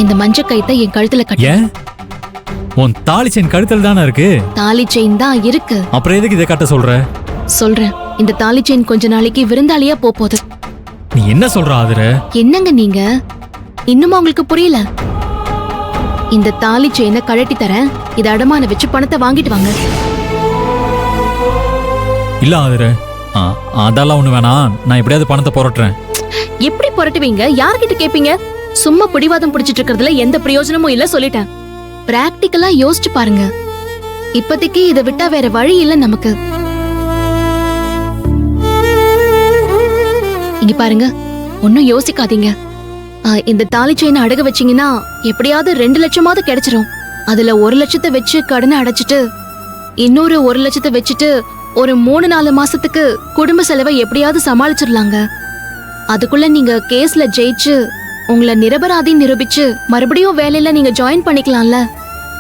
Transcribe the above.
இந்த மஞ்ச கயித்தை என் கழுத்துல கட்டு. ஏன் உன் தாலி செயின் கழுத்துல தானே இருக்கு? தாலி செயின் தான் இருக்கு. அப்புறம் எதுக்கு இதை கட்ட சொல்ற? சொல்றேன், இந்த தாலி செயின் கொஞ்ச நாளைக்கு விருந்தாளியா போகுது. நீ என்ன சொல்ற ஆதிர? என்னங்க நீங்க இன்னுமா உங்களுக்கு புரியல? இந்த தாலி செயினை கழட்டி தரேன், இதை அடமான வச்சு பணத்தை வாங்கிட்டு வாங்க. இல்ல ஆதிர, அதெல்லாம் ஒண்ணு வேணாம். நான் எப்படியாவது பணத்தை புரட்டுறேன். எப்படி புரட்டுவீங்க? யார்கிட்ட கேப்பீங்க? சும்மா பிடிவாதம் பிடிச்சிட்டு இருக்கிறதுல எந்த பிரயோஜனமும் இல்ல சொல்லிட்டேன். பிராக்டிக்கலா யோசிச்சு பாருங்க. இப்போதைக்கு இதை விட்டா வேற வழி இல்ல நமக்கு. இங்க பாருங்க, ஒன்னும் யோசிக்காதீங்க. இந்த தாலி செயினை அடகு வச்சீங்கன்னா எப்படியாவது 2 லட்சமாவது கிடைச்சிரும். அதுல 1 லட்சத்தை வச்சு கடனை அடைச்சிட்டு இன்னொரு 1 லட்சத்தை வச்சுட்டு ஒரு 3-4 மாசத்துக்கு குடும்ப செலவை எப்படியாவது சமாளிச்சிடலாங்க. அதுக்குள்ள நீங்க கேஸ்ல ஜெயிச்சு உங்களை நிரபராதி நிரூபிச்சு மறுபடியும் வேலையில நீங்க ஜாயின் பண்ணிக்கலாம்ல.